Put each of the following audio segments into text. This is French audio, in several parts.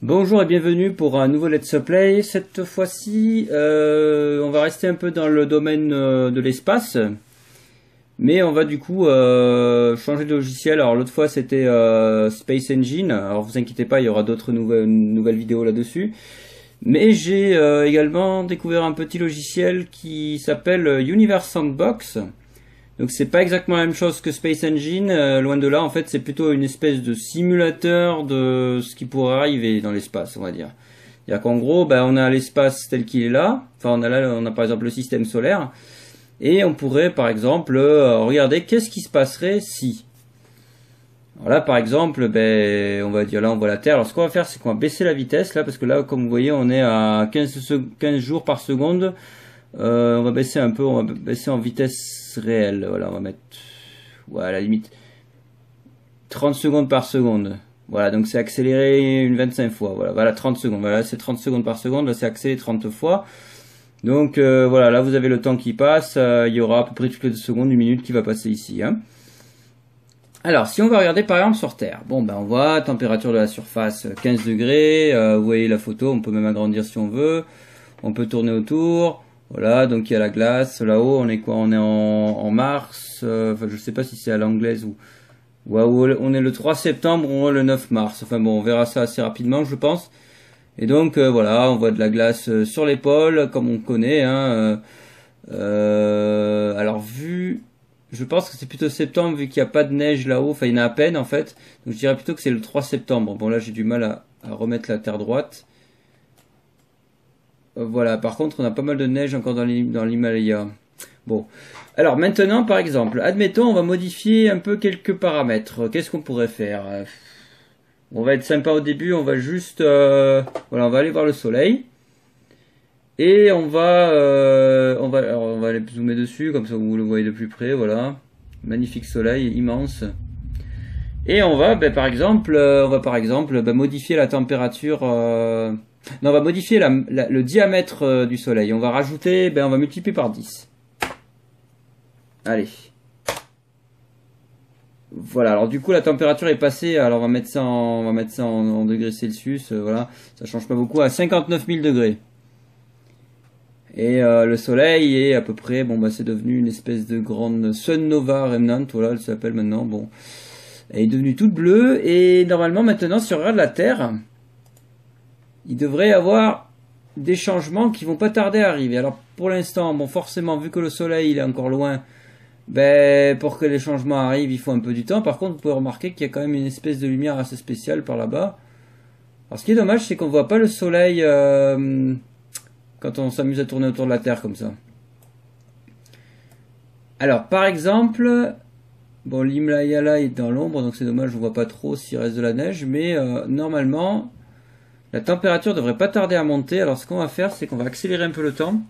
Bonjour et bienvenue pour un nouveau Let's Play. Cette fois-ci, on va rester un peu dans le domaine de l'espace, mais on va du coup changer de logiciel. Alors l'autre fois c'était Space Engine. Alors vous inquiétez pas, il y aura d'autres nouvelles vidéos là-dessus. Mais j'ai également découvert un petit logiciel qui s'appelle Universe Sandbox. Donc c'est pas exactement la même chose que Space Engine, loin de là. En fait, c'est plutôt une espèce de simulateur de ce qui pourrait arriver dans l'espace, on va dire. C'est-à-dire qu'en gros, on a l'espace tel qu'il est là. Enfin, on a par exemple le système solaire, et on pourrait par exemple regarder qu'est-ce qui se passerait si. Alors là, par exemple, on va dire là, on voit la Terre. Alors ce qu'on va faire, c'est qu'on va baisser la vitesse là, parce que là, comme vous voyez, on est à 15 jours par seconde. On va baisser un peu, on va baisser en vitesse réelle. Voilà, on va mettre, ouais, à la limite 30 secondes par seconde. Voilà, donc c'est accéléré une 25 fois. Voilà, 30 secondes. Voilà, c'est 30 secondes par seconde. Là, c'est accéléré 30 fois. Donc voilà, là vous avez le temps qui passe. Il y aura à peu près toutes les 2 secondes, une minute qui va passer ici. Hein. Alors, si on va regarder par exemple sur Terre, bon on voit température de la surface 15 degrés. Vous voyez la photo, on peut même agrandir si on veut. On peut tourner autour. Voilà, donc il y a la glace là-haut. On est quoi? On est en mars. Enfin, je sais pas si c'est à l'anglaise ou on est le 3 septembre ou le 9 mars. Enfin bon, on verra ça assez rapidement, je pense. Et donc voilà, on voit de la glace sur l'épaule, comme on connaît. Hein, alors je pense que c'est plutôt septembre vu qu'il n'y a pas de neige là-haut. Enfin, il y en a à peine en fait. Donc je dirais plutôt que c'est le 3 septembre. Bon là, j'ai du mal à remettre la terre droite. Voilà, par contre, on a pas mal de neige encore dans l'Himalaya. Bon, alors maintenant, par exemple, admettons, on va modifier un peu quelques paramètres. Qu'est-ce qu'on pourrait faire? On va être sympa au début, on va juste... voilà, on va aller voir le soleil. Et on va aller zoomer dessus, comme ça vous le voyez de plus près, voilà. Magnifique soleil, immense. Et on va, par exemple, modifier la température... non, on va modifier le diamètre du soleil. On va rajouter, on va multiplier par 10. Allez. Voilà, alors du coup la température est passée, alors on va mettre ça en degrés Celsius, voilà, ça change pas beaucoup, à 59 000 degrés. Et le soleil est à peu près, c'est devenu une espèce de grande Sun Nova Remnant, voilà, elle s'appelle maintenant, bon. Elle est devenue toute bleue, et normalement maintenant, si on regarde la Terre, il devrait y avoir des changements qui vont pas tarder à arriver. Alors pour l'instant, forcément, vu que le soleil il est encore loin, pour que les changements arrivent, il faut un peu du temps. Par contre, vous pouvez remarquer qu'il y a quand même une espèce de lumière assez spéciale par là-bas. Alors ce qui est dommage, c'est qu'on voit pas le soleil quand on s'amuse à tourner autour de la Terre comme ça. Alors par exemple, l'Himalaya là est dans l'ombre, donc c'est dommage, on voit pas trop s'il reste de la neige, mais normalement, la température devrait pas tarder à monter. Alors ce qu'on va faire, c'est qu'on va accélérer un peu le temps.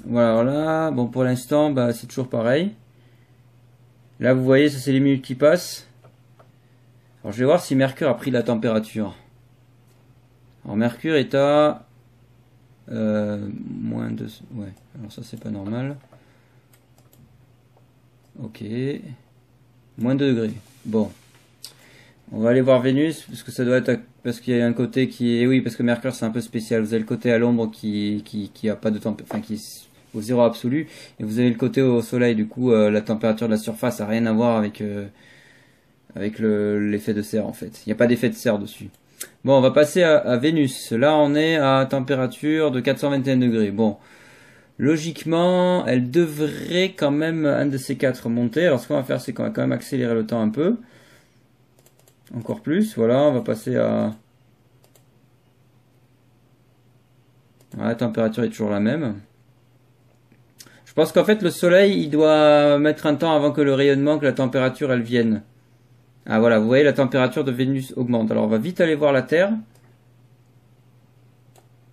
Voilà, là, pour l'instant, c'est toujours pareil. Là, vous voyez, ça c'est les minutes qui passent. Alors, je vais voir si Mercure a pris la température. Alors, Mercure est à moins de... Ouais, alors ça c'est pas normal. Ok. Moins 2 degrés. Bon. On va aller voir Vénus, parce que ça doit être... Parce qu'il y a un côté qui est... Oui, parce que Mercure c'est un peu spécial. Vous avez le côté à l'ombre qui a pas de température... Enfin, qui est au zéro absolu. Et vous avez le côté au soleil, du coup, la température de la surface n'a rien à voir avec l'effet de serre, en fait. Il n'y a pas d'effet de serre dessus. Bon, on va passer à Vénus. Là, on est à température de 421 degrés. Bon, logiquement, elle devrait quand même, un de ces quatre, monter. Alors, ce qu'on va faire, c'est qu'on va quand même accélérer le temps un peu. Encore plus, voilà, on va passer à... Voilà, la température est toujours la même. Je pense qu'en fait, le soleil, il doit mettre un temps avant que le rayonnement, que la température, elle vienne. Ah voilà, vous voyez, la température de Vénus augmente. Alors, on va vite aller voir la Terre.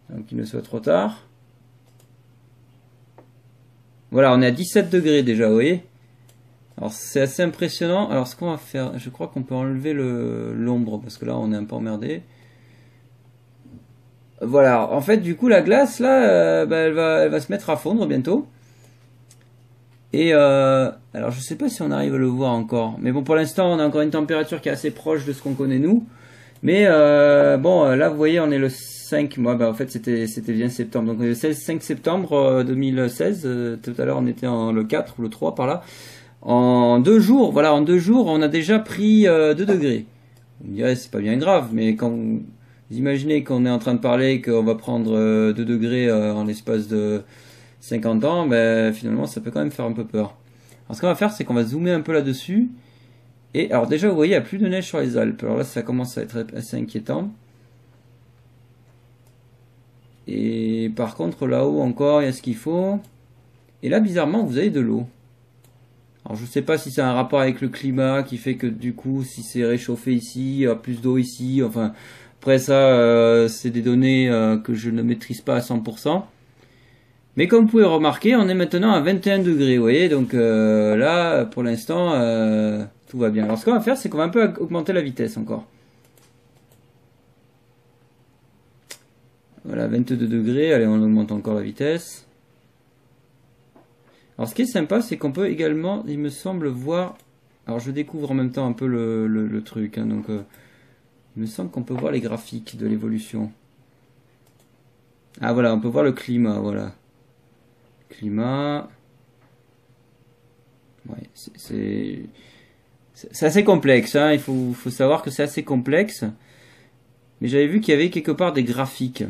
Donc, qu'il ne soit trop tard. Voilà, on est à 17 degrés déjà, vous voyez. Alors, c'est assez impressionnant. Alors, ce qu'on va faire, je crois qu'on peut enlever l'ombre, parce que là, on est un peu emmerdé. Voilà, en fait, du coup, la glace, là, elle va se mettre à fondre bientôt. Et alors je sais pas si on arrive à le voir encore, mais bon pour l'instant on a encore une température qui est assez proche de ce qu'on connaît nous. Mais bon là vous voyez on est le 5, moi bah en fait c'était bien septembre, donc le 5 septembre 2016, tout à l'heure on était en le 4 ou le 3 par là. En 2 jours, voilà, en 2 jours on a déjà pris 2 degrés. Vous me direz c'est pas bien grave, mais quand vous imaginez qu'on est en train de parler qu'on va prendre 2 degrés en l'espace de 50 ans, ben finalement ça peut quand même faire un peu peur. Alors ce qu'on va faire c'est qu'on va zoomer un peu là-dessus. Et alors déjà vous voyez il n'y a plus de neige sur les Alpes. Alors là ça commence à être assez inquiétant. Et par contre là-haut encore il y a ce qu'il faut. Et là bizarrement vous avez de l'eau. Alors je sais pas si c'est un rapport avec le climat qui fait que du coup si c'est réchauffé ici, il y a plus d'eau ici. Enfin après ça c'est des données que je ne maîtrise pas à 100%. Mais comme vous pouvez remarquer, on est maintenant à 21 degrés, vous voyez, donc là, pour l'instant, tout va bien. Alors ce qu'on va faire, c'est qu'on va un peu augmenter la vitesse encore. Voilà, 22 degrés, allez, on augmente encore la vitesse. Alors ce qui est sympa, c'est qu'on peut également, il me semble, voir... Alors je découvre en même temps un peu le truc, hein, donc il me semble qu'on peut voir les graphiques de l'évolution. Ah voilà, on peut voir le climat, voilà. Climat. Ouais, c'est assez complexe, hein. Il faut savoir que c'est assez complexe. Mais j'avais vu qu'il y avait quelque part des graphiques.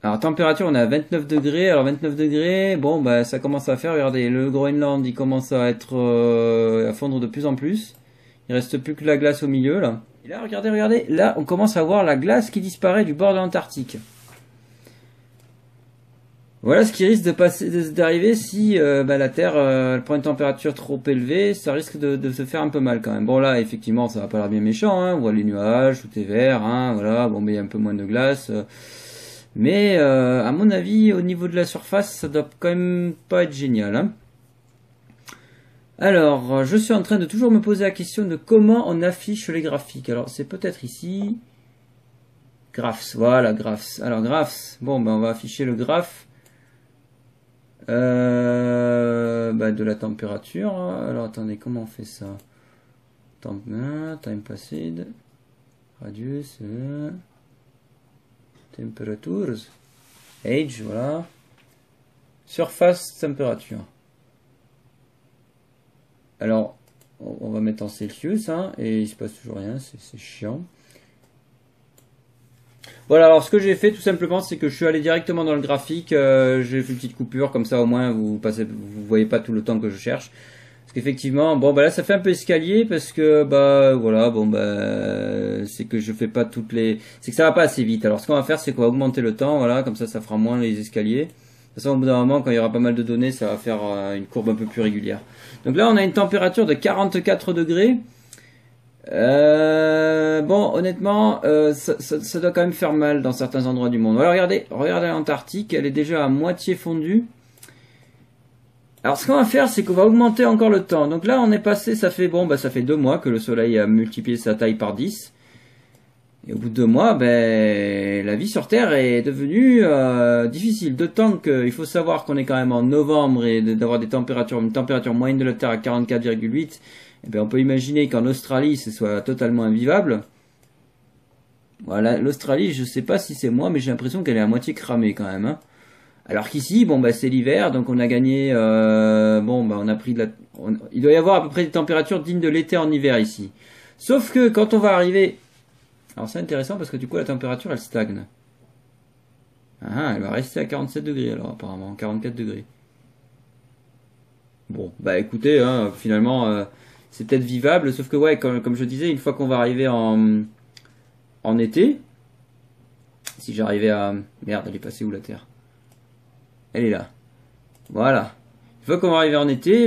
Alors température, on est à 29 degrés. Alors 29 degrés, bon bah ça commence à faire. Regardez, le Groenland, il commence à être à fondre de plus en plus. Il reste plus que la glace au milieu là. Et là, regardez, là on commence à voir la glace qui disparaît du bord de l'Antarctique. Voilà ce qui risque d'arriver si la Terre elle prend une température trop élevée, ça risque de se faire un peu mal quand même. Bon là effectivement ça va pas l'air bien méchant, hein. On voit les nuages, tout est vert, hein, voilà, bon mais il y a un peu moins de glace. Mais à mon avis au niveau de la surface ça doit quand même pas être génial, hein. Alors je suis en train de toujours me poser la question de comment on affiche les graphiques. Alors c'est peut-être ici. Graphs, voilà graphs. Alors graphs, bon ben on va afficher le graphe. De la température. Alors attendez, comment on fait ça? Time passed, radius, temperatures, age, voilà. Surface température. Alors on va mettre en Celsius, hein, et il se passe toujours rien, c'est chiant. Voilà, alors ce que j'ai fait tout simplement, c'est que je suis allé directement dans le graphique, j'ai fait une petite coupure, comme ça au moins vous voyez pas tout le temps que je cherche. Parce qu'effectivement, bon bah là ça fait un peu escalier parce que bah voilà, bon bah c'est que je fais pas toutes les... C'est que ça va pas assez vite. Alors ce qu'on va faire, c'est qu'on va augmenter le temps, voilà, comme ça fera moins les escaliers. De toute façon au bout d'un moment, quand il y aura pas mal de données, ça va faire une courbe un peu plus régulière. Donc là on a une température de 44 degrés. Bon, honnêtement, ça doit quand même faire mal dans certains endroits du monde. Alors regardez l'Antarctique, elle est déjà à moitié fondue. Alors ce qu'on va faire, c'est qu'on va augmenter encore le temps. Donc là, on est passé, ça fait 2 mois que le Soleil a multiplié sa taille par 10. Et au bout de 2 mois, la vie sur Terre est devenue difficile. D'autant qu'il faut savoir qu'on est quand même en novembre et d'avoir une température moyenne de la Terre à 44,8. Eh on peut imaginer qu'en Australie, ce soit totalement invivable. Voilà, l'Australie, je sais pas si c'est moi, mais j'ai l'impression qu'elle est à moitié cramée quand même, hein. Alors qu'ici, bon c'est l'hiver, donc on a gagné, on a pris il doit y avoir à peu près des températures dignes de l'été en hiver ici. Sauf que quand on va arriver, alors c'est intéressant parce que du coup la température elle stagne. Ah, elle va rester à 47 degrés alors apparemment, 44 degrés. Bon, bah écoutez, hein, finalement... c'est peut-être vivable, sauf que ouais, comme je disais, une fois qu'on va arriver en été, si j'arrivais à... Merde, elle est passée où la Terre? Elle est là. Voilà. Une fois qu'on va arriver en été,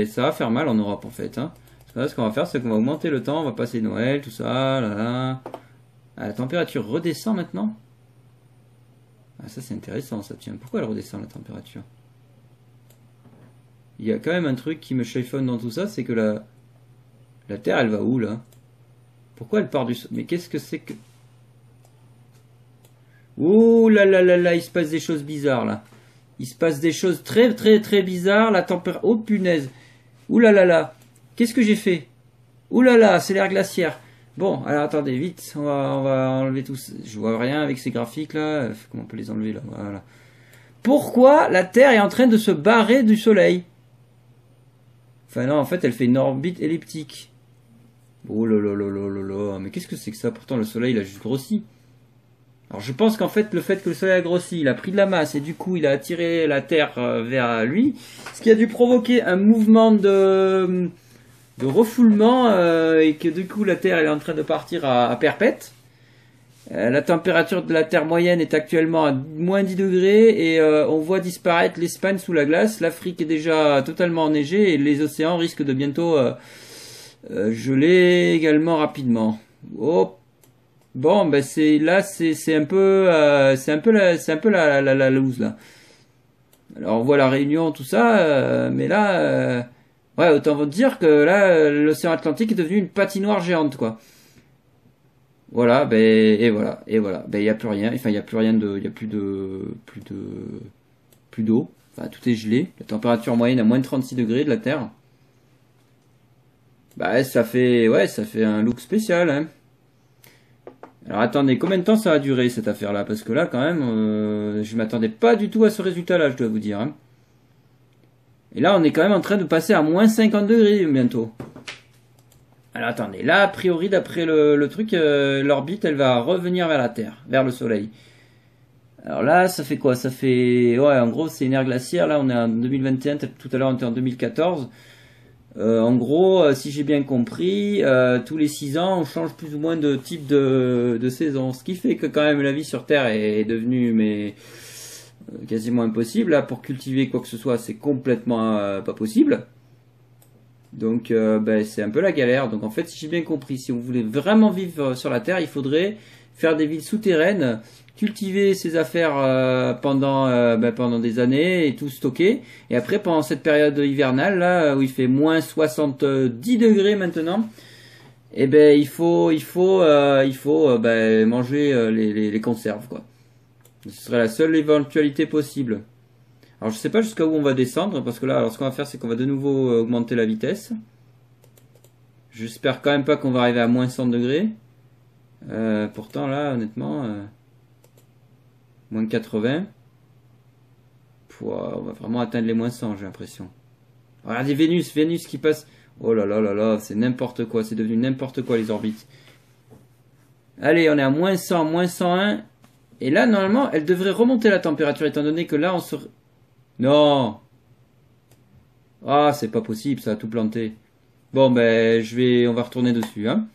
ça va faire mal en Europe en fait, hein. Parce que là, ce qu'on va faire, c'est qu'on va augmenter le temps, on va passer Noël, tout ça, là, là. Ah, la température redescend maintenant? Ah, ça c'est intéressant, ça, tiens. Pourquoi elle redescend la température? Il y a quand même un truc qui me chiffonne dans tout ça, c'est que la Terre, elle va où, là? Pourquoi elle part du... Mais qu'est-ce que c'est que... Ouh là là là là, il se passe des choses bizarres, là. Il se passe des choses très très très bizarres. La température... Oh punaise. Ouh là là là. Qu'est-ce que j'ai fait? Ouh là là, c'est l'ère glaciaire. Bon, alors attendez, vite. On va enlever tout ça. Je vois rien avec ces graphiques là. Comment on peut les enlever là? Voilà. Pourquoi la Terre est en train de se barrer du Soleil? Enfin non, en fait, elle fait une orbite elliptique. Oh là là là là là là. Mais qu'est-ce que c'est que ça? Pourtant, le Soleil, il a juste grossi. Alors je pense qu'en fait, le fait que le Soleil a grossi, il a pris de la masse et du coup, il a attiré la Terre vers lui. Ce qui a dû provoquer un mouvement de refoulement et que du coup, la Terre elle est en train de partir à perpète. La température de la Terre moyenne est actuellement à moins 10 degrés et on voit disparaître l'Espagne sous la glace. L'Afrique est déjà totalement enneigée et les océans risquent de bientôt geler également rapidement. Oh, bon, ben c'est un peu la loose là. Alors on voit la Réunion tout ça, mais là ouais, autant vous dire que là l'océan Atlantique est devenu une patinoire géante quoi. Voilà, ben et voilà, ben il y a plus rien, enfin il y a plus rien de, il y a plus d'eau, enfin tout est gelé. La température moyenne à moins de 36 degrés de la Terre. Bah ça fait un look spécial hein. Alors attendez, combien de temps ça va durer cette affaire-là? Parce que là quand même, je m'attendais pas du tout à ce résultat-là, je dois vous dire. Hein. Et là on est quand même en train de passer à moins 50 degrés bientôt. Alors attendez, là a priori d'après le truc, l'orbite elle va revenir vers la Terre, vers le Soleil. Alors là ça fait quoi? Ça fait, ouais en gros c'est une ère glaciaire, là on est en 2021, tout à l'heure on était en 2014. En gros, si j'ai bien compris, tous les 6 ans, on change plus ou moins de type de saison. Ce qui fait que quand même la vie sur Terre est devenue quasiment impossible. Là, pour cultiver quoi que ce soit, c'est complètement pas possible. Donc, ben, c'est un peu la galère. Donc en fait, si j'ai bien compris, si on voulait vraiment vivre sur la Terre, il faudrait faire des villes souterraines, cultiver ses affaires pendant des années et tout stocker. Et après, pendant cette période hivernale, là, où il fait moins 70 degrés maintenant, eh ben, il faut manger les conserves, quoi. Ce serait la seule éventualité possible. Alors, je sais pas jusqu'à où on va descendre, parce que là, alors, ce qu'on va faire, c'est qu'on va de nouveau augmenter la vitesse. J'espère quand même pas qu'on va arriver à moins 100 degrés. Pourtant, là, honnêtement... moins 80. On va vraiment atteindre les moins 100, j'ai l'impression. Regardez Vénus qui passe. Oh là là là là, c'est n'importe quoi. C'est devenu n'importe quoi les orbites. Allez, on est à moins 100, moins 101. Et là, normalement, elle devrait remonter la température, étant donné que là, on se... Non. Ah, c'est pas possible, ça a tout planté. Bon, ben, on va retourner dessus, hein.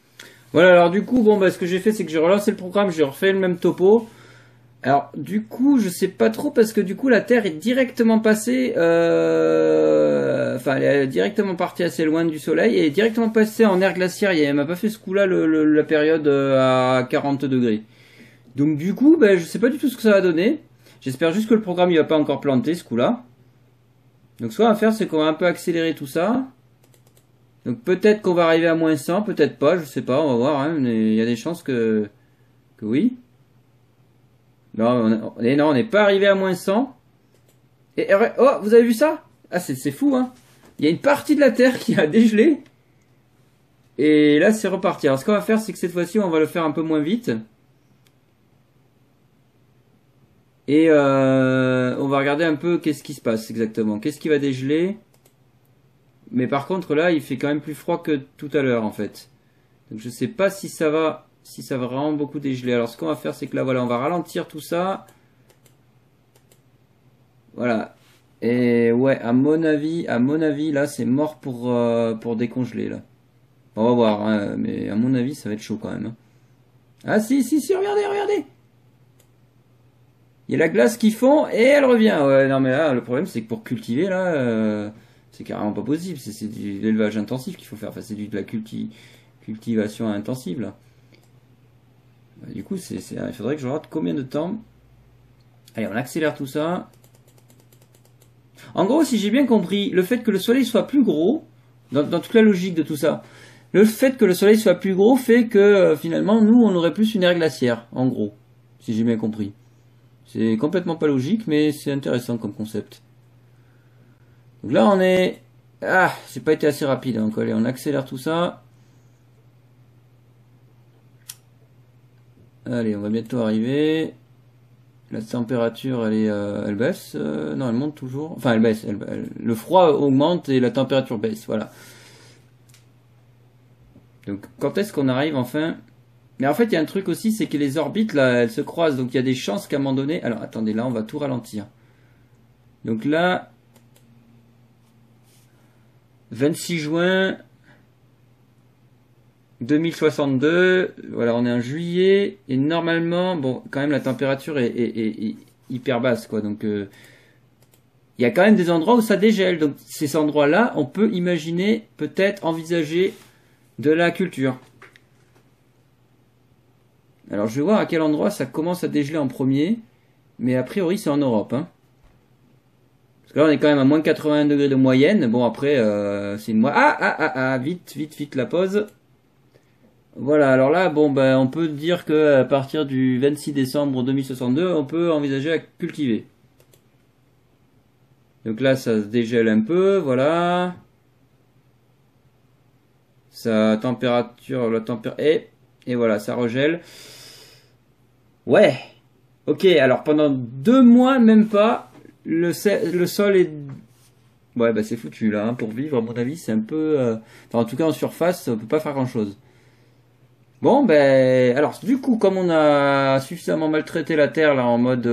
Voilà, alors du coup, bon, ben, ce que j'ai fait, c'est que j'ai relancé le programme, j'ai refait le même topo. Alors, du coup, je sais pas trop parce que du coup, la Terre est directement passée, enfin, elle est directement partie assez loin du Soleil et est directement passée en ère glaciaire. Elle m'a pas fait ce coup-là la période à 40 degrés. Donc, du coup, ben, je sais pas du tout ce que ça va donner. J'espère juste que le programme il va pas encore planter ce coup-là. Donc, ce qu'on va faire, c'est qu'on va un peu accélérer tout ça. Donc, peut-être qu'on va arriver à moins 100, peut-être pas, je sais pas, on va voir. Hein, mais il y a des chances que oui. Non, on n'est pas arrivé à moins 100. Et, oh, vous avez vu ça? Ah, c'est fou, hein. Il y a une partie de la Terre qui a dégelé. Et là, c'est reparti. Alors, ce qu'on va faire, c'est que cette fois-ci, on va le faire un peu moins vite. Et on va regarder un peu qu'est-ce qui se passe exactement. Qu'est-ce qui va dégeler? Mais par contre, là, il fait quand même plus froid que tout à l'heure, en fait. Donc, je sais pas si ça va vraiment beaucoup dégeler. Alors, ce qu'on va faire, c'est que là, voilà, on va ralentir tout ça. Voilà. Et ouais, à mon avis, là, c'est mort pour décongeler, là. On va voir, hein, mais à mon avis, ça va être chaud quand même. Hein. Ah, si, regardez. Il y a la glace qui fond et elle revient. Ouais, non, mais là, le problème, c'est que pour cultiver, là, c'est carrément pas possible. C'est de l'élevage intensif qu'il faut faire. Enfin, c'est de la cultivation intensive, là. Bah, du coup, il faudrait que je rate combien de temps. Allez, on accélère tout ça. En gros, si j'ai bien compris, le fait que le soleil soit plus gros, dans toute la logique de tout ça, le fait que le soleil soit plus gros fait que finalement, nous, on aurait plus une ère glaciaire, en gros. Si j'ai bien compris. C'est complètement pas logique, mais c'est intéressant comme concept. Donc là, on est... Ah, j'ai pas été assez rapide. Hein. Donc allez, on accélère tout ça. Allez, on va bientôt arriver. La température, elle baisse. Non, elle monte toujours. Enfin, elle baisse. Le froid augmente et la température baisse. Voilà. Donc, quand est-ce qu'on arrive enfin? Mais en fait, il y a un truc aussi, c'est que les orbites, là, elles se croisent. Donc, il y a des chances qu'à un moment donné... Alors, attendez, là, on va tout ralentir. Donc là... 26 juin 2062. Voilà, on est en juillet. Et normalement, bon, quand même, la température est hyper basse, quoi. Donc, il y a quand même des endroits où ça dégèle. Donc, ces endroits-là, on peut imaginer, peut-être, envisager de la culture. Alors je vais voir à quel endroit ça commence à dégeler en premier. Mais a priori c'est en Europe. Hein. Parce que là on est quand même à moins 81 degrés de moyenne. Bon après c'est une moyenne. Vite la pause. Voilà, alors là bon ben on peut dire que à partir du 26 décembre 2062 on peut envisager à cultiver. Donc là ça se dégèle un peu, voilà. Sa température, et voilà, ça regèle. Ouais. Ok, alors pendant 2 mois, même pas, le sol est... Ouais, bah c'est foutu là, hein, pour vivre, à mon avis, c'est un peu... Enfin, en tout cas, en surface, on peut pas faire grand-chose. Bon, ben... Alors, du coup, comme on a suffisamment maltraité la Terre, là, en mode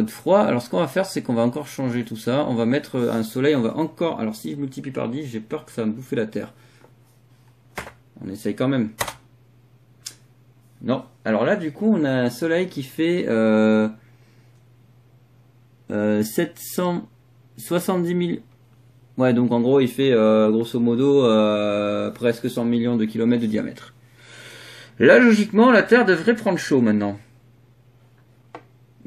froid, alors ce qu'on va faire, c'est qu'on va encore changer tout ça. On va mettre un soleil, on va encore... Alors, si je multiplie par 10, j'ai peur que ça va me bouffer la Terre. On essaye quand même. Non. Alors là, du coup, on a un soleil qui fait 770 000... Ouais, donc en gros, il fait grosso modo presque 100 millions de kilomètres de diamètre. Là, logiquement, la Terre devrait prendre chaud maintenant.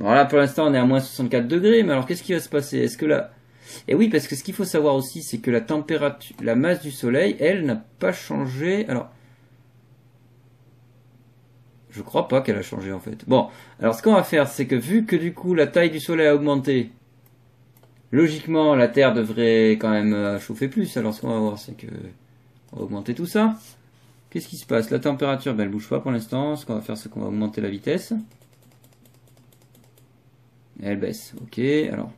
Alors là, pour l'instant, on est à moins 64 degrés, mais alors qu'est-ce qui va se passer? Est-ce que là... Et oui, parce que ce qu'il faut savoir aussi, c'est que la température, la masse du Soleil, elle, n'a pas changé. Alors... Je crois pas qu'elle a changé en fait. Bon, alors ce qu'on va faire, c'est que vu que du coup la taille du soleil a augmenté, logiquement la Terre devrait quand même chauffer plus. Alors ce qu'on va voir, c'est que on va augmenter tout ça. Qu'est-ce qui se passe? La température, ben, elle bouge pas pour l'instant. Ce qu'on va faire, c'est qu'on va augmenter la vitesse. Elle baisse. Ok, alors.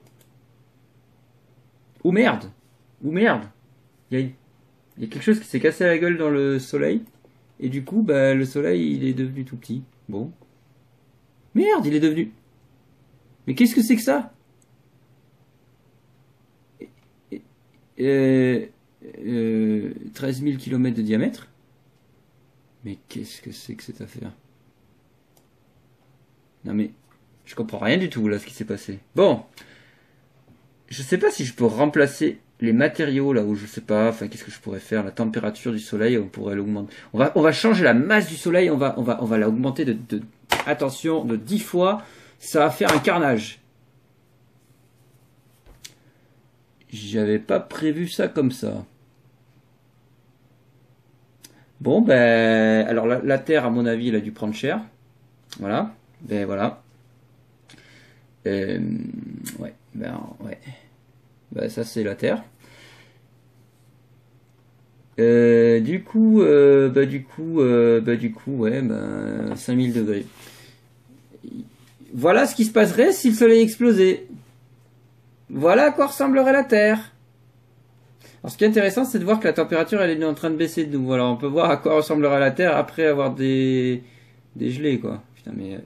Oh merde! Oh merde! Il y a quelque chose qui s'est cassé la gueule dans le soleil. Et du coup, bah, le soleil, il est devenu tout petit. Bon. Merde, il est devenu... Mais qu'est-ce que c'est que ça? 13 000 km de diamètre? Mais qu'est-ce que c'est que cette affaire? Non mais, je comprends rien du tout là, ce qui s'est passé. Bon. Je sais pas si je peux remplacer les matériaux là où je sais pas, enfin qu'est-ce que je pourrais faire, la température du soleil, on pourrait l'augmenter. On va changer la masse du soleil, on va l'augmenter attention, de 10 fois, ça va faire un carnage. J'avais pas prévu ça comme ça. Bon ben, alors la Terre à mon avis elle a dû prendre cher. Voilà, ben voilà. Ouais, ben ouais. Bah, ça c'est la Terre. Du coup, ouais, 5000 degrés. Voilà ce qui se passerait si le soleil explosait. Voilà à quoi ressemblerait la Terre. Alors ce qui est intéressant, c'est de voir que la température elle est en train de baisser de nouveau. Alors on peut voir à quoi ressemblera la Terre après avoir dégelé quoi. Putain mais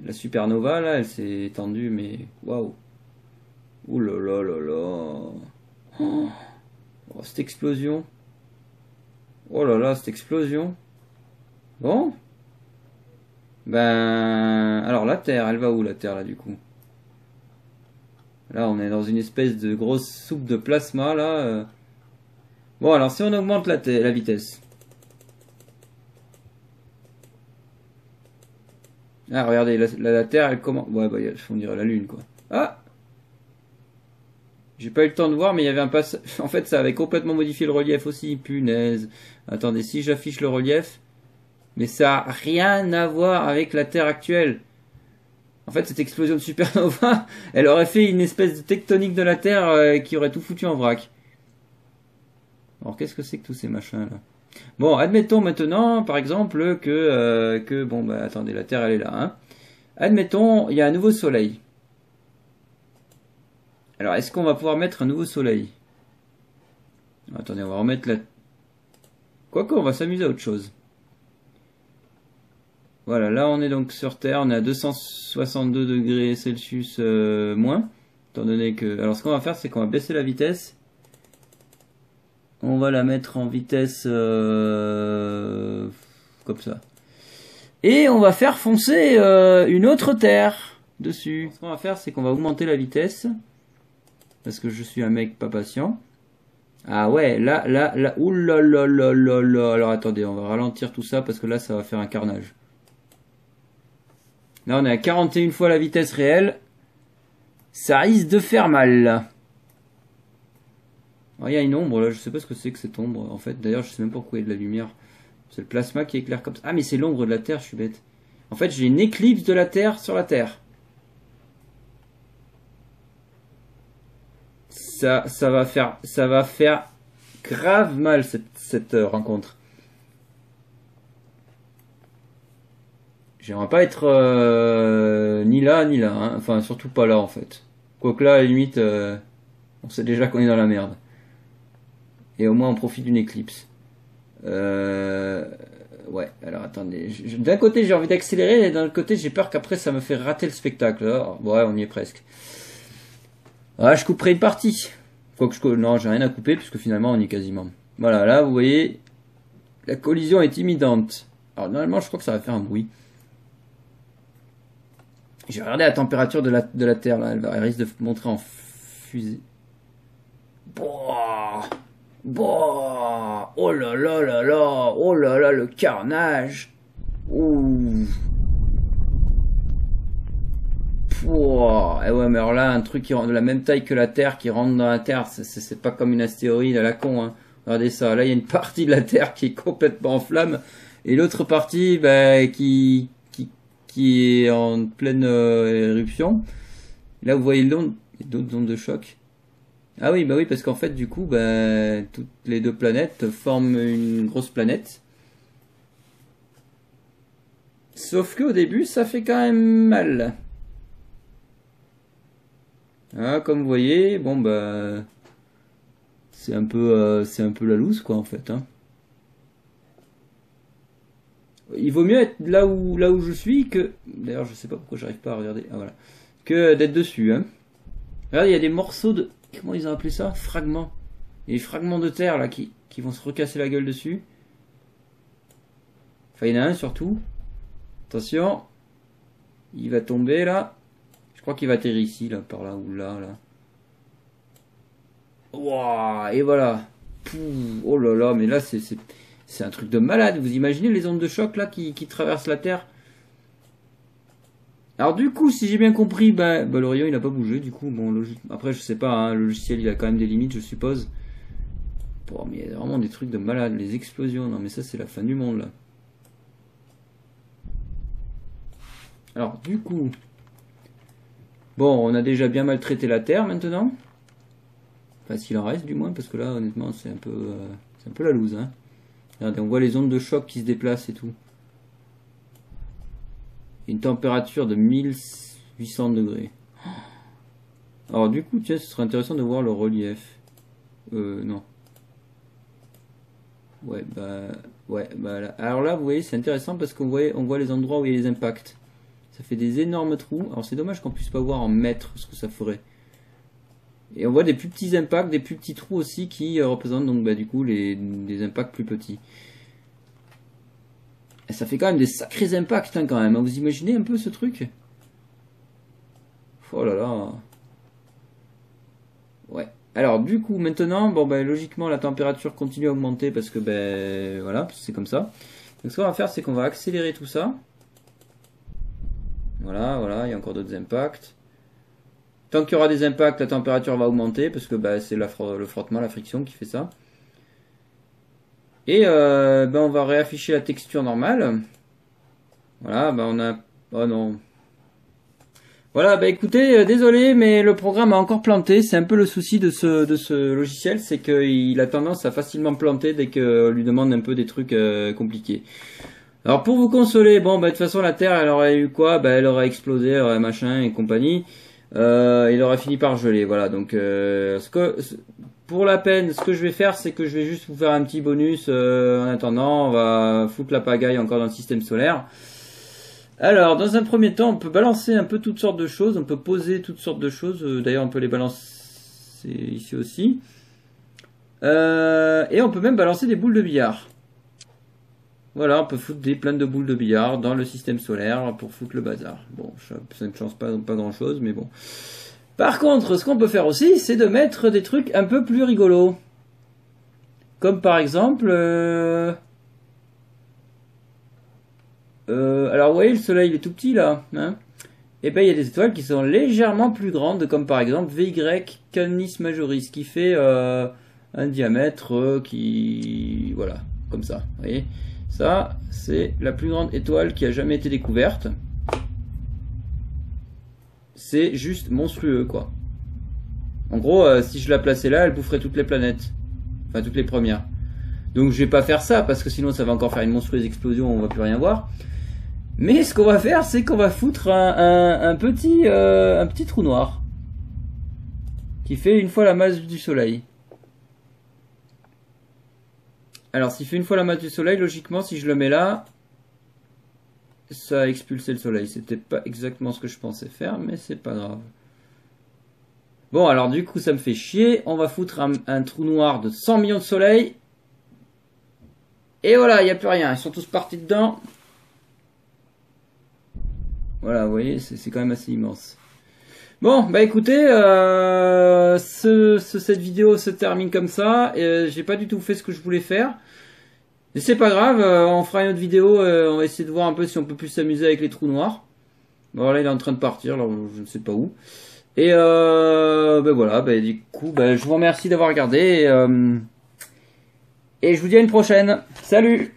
la supernova là, elle s'est étendue mais waouh. Ouh là là là là. Oh, cette explosion. Oh là là, cette explosion. Bon. Ben... Alors la Terre, elle va où la Terre là du coup? Là on est dans une espèce de grosse soupe de plasma là. Bon alors si on augmente la vitesse. Ah regardez, la Terre elle commence... Ouais bah on dirait la Lune quoi. Ah! J'ai pas eu le temps de voir, mais il y avait un passage... En fait, ça avait complètement modifié le relief aussi. Punaise. Attendez, si j'affiche le relief... Mais ça a rien à voir avec la Terre actuelle. En fait, cette explosion de supernova, elle aurait fait une espèce de tectonique de la Terre qui aurait tout foutu en vrac. Alors, qu'est-ce que c'est que tous ces machins là? Bon, admettons maintenant, par exemple, que bon, bah attendez, la Terre elle est là. Hein. Admettons, il y a un nouveau soleil. Alors, est-ce qu'on va pouvoir mettre un nouveau soleil? Attendez, on va remettre la... Quoique, on va s'amuser à autre chose. Voilà, là on est donc sur Terre, on est à 262 degrés Celsius moins. Étant donné que... Alors, ce qu'on va faire, c'est qu'on va baisser la vitesse. On va la mettre en vitesse comme ça. Et on va faire foncer une autre Terre dessus. Ce qu'on va faire, c'est qu'on va augmenter la vitesse. Parce que je suis un mec pas patient. Ah ouais, là, oulalalala. Alors attendez, on va ralentir tout ça parce que là, ça va faire un carnage. Là, on est à 41 fois la vitesse réelle. Ça risque de faire mal, là. Alors, il y a une ombre, là. Je sais pas ce que c'est que cette ombre. En fait, d'ailleurs, je sais même pas pourquoi il y a de la lumière. C'est le plasma qui éclaire comme ça. Ah, mais c'est l'ombre de la Terre, je suis bête. En fait, j'ai une éclipse de la Terre sur la Terre. Ça va faire grave mal cette rencontre. J'aimerais pas être ni là ni là, hein. Enfin surtout pas là en fait. Quoique là à la limite, on sait déjà qu'on est dans la merde. Et au moins on profite d'une éclipse. Ouais, alors attendez. D'un côté j'ai envie d'accélérer et d'un autre côté j'ai peur qu'après ça me fait rater le spectacle. Alors, ouais, on y est presque. Ah, je couperai une partie. Non, j'ai rien à couper puisque finalement on y est quasiment. Voilà, là vous voyez, la collision est imminente. Alors normalement je crois que ça va faire un bruit. J'ai regardé la température de la Terre là, elle risque de montrer en fusée. Boah, boah, oh là là là là, oh là là le carnage. Ouh. Pouah. Et ouais, mais alors là, un truc qui rentre de la même taille que la Terre, qui rentre dans la Terre, c'est pas comme une astéroïde à la con. Hein. Regardez ça, là il y a une partie de la Terre qui est complètement en flammes, et l'autre partie bah, qui est en pleine éruption. Là vous voyez l'onde, d'autres ondes de choc. Ah oui, bah oui, parce qu'en fait du coup, bah, toutes les deux planètes forment une grosse planète. Sauf qu'au début, ça fait quand même mal. Ah, comme vous voyez, bon bah c'est un peu la loose quoi en fait. Hein. Il vaut mieux être là où je suis que. D'ailleurs, je sais pas pourquoi j'arrive pas à regarder. Ah voilà, que d'être dessus. Hein. Regardez, il y a des morceaux de. Comment ils ont appelé ça? Fragments. Il y a des fragments de terre là qui vont se recasser la gueule dessus. Enfin, il y en a un surtout. Attention, il va tomber là. Je crois qu'il va atterrir ici, là, par là ou là, là. Wow, et voilà. Pouh, oh là là, mais là, c'est un truc de malade. Vous imaginez les ondes de choc, là, qui traversent la Terre? Alors, du coup, si j'ai bien compris, bah, le rayon, il n'a pas bougé. Du coup, bon, après, je sais pas, hein, le logiciel, il a quand même des limites, je suppose. Bon, mais il y a vraiment des trucs de malade. Les explosions, non, mais ça, c'est la fin du monde, là. Alors, du coup... Bon, on a déjà bien maltraité la Terre maintenant. Enfin, s'il en reste du moins, parce que là, honnêtement, c'est un peu la loose. Hein. Regardez, on voit les ondes de choc qui se déplacent et tout. Une température de 1800 degrés. Alors du coup, tiens, ce serait intéressant de voir le relief. Non. Ouais, bah là. Alors là, vous voyez, c'est intéressant parce qu'on voit les endroits où il y a les impacts. Ça fait des énormes trous. Alors c'est dommage qu'on puisse pas voir en mètres ce que ça ferait. Et on voit des plus petits impacts, des plus petits trous aussi qui représentent donc bah, du coup des impacts plus petits. Et ça fait quand même des sacrés impacts hein, quand même. Vous imaginez un peu ce truc? Oh là là. Ouais. Alors du coup maintenant, bon ben logiquement la température continue à augmenter parce que ben voilà, c'est comme ça. Donc ce qu'on va faire c'est qu'on va accélérer tout ça. Voilà, il y a encore d'autres impacts. Tant qu'il y aura des impacts, la température va augmenter parce que bah, c'est le frottement, la friction qui fait ça. Et on va réafficher la texture normale. Voilà, on a... Oh non. Voilà, écoutez, désolé, mais le programme a encore planté. C'est un peu le souci de ce logiciel, c'est qu'il a tendance à facilement planter dès qu'on lui demande un peu des trucs compliqués. Alors pour vous consoler, de toute façon la Terre, elle aurait eu quoi? Elle aurait explosé, elle aurait machin et compagnie. Il aurait fini par geler, voilà. Donc pour la peine, ce que je vais faire, c'est que je vais juste vous faire un petit bonus. En attendant, on va foutre la pagaille encore dans le système solaire. Alors, dans un premier temps, on peut balancer un peu toutes sortes de choses. On peut poser toutes sortes de choses. D'ailleurs, on peut les balancer ici aussi. Et on peut même balancer des boules de billard. Voilà, on peut foutre plein de boules de billard dans le système solaire pour foutre le bazar. Bon, ça ne change pas grand chose, mais bon. Par contre, ce qu'on peut faire aussi, c'est de mettre des trucs un peu plus rigolos. Comme par exemple... alors, vous voyez, le soleil il est tout petit là. Hein, et il y a des étoiles qui sont légèrement plus grandes, comme par exemple VY Canis Majoris, qui fait un diamètre qui... Voilà, comme ça. Vous voyez, ça, c'est la plus grande étoile qui a jamais été découverte. C'est juste monstrueux, quoi. En gros, si je la plaçais là, elle boufferait toutes les planètes. Enfin, toutes les premières. Donc, je vais pas faire ça, parce que sinon, ça va encore faire une monstrueuse explosion, on va plus rien voir. Mais ce qu'on va faire, c'est qu'on va foutre un petit trou noir. Qui fait une fois la masse du soleil. Alors, s'il fait une fois la masse du soleil, logiquement, si je le mets là, ça a expulsé le soleil. C'était pas exactement ce que je pensais faire, mais c'est pas grave. Bon, alors du coup, ça me fait chier. On va foutre un trou noir de 100 millions de soleils. Et voilà, il n'y a plus rien. Ils sont tous partis dedans. Voilà, vous voyez, c'est quand même assez immense. Bon, écoutez, cette vidéo se termine comme ça. J'ai pas du tout fait ce que je voulais faire. Mais c'est pas grave, on fera une autre vidéo. On va essayer de voir un peu si on peut plus s'amuser avec les trous noirs. Bon, là, il est en train de partir, alors je ne sais pas où. Et voilà, du coup, je vous remercie d'avoir regardé. Et je vous dis à une prochaine. Salut!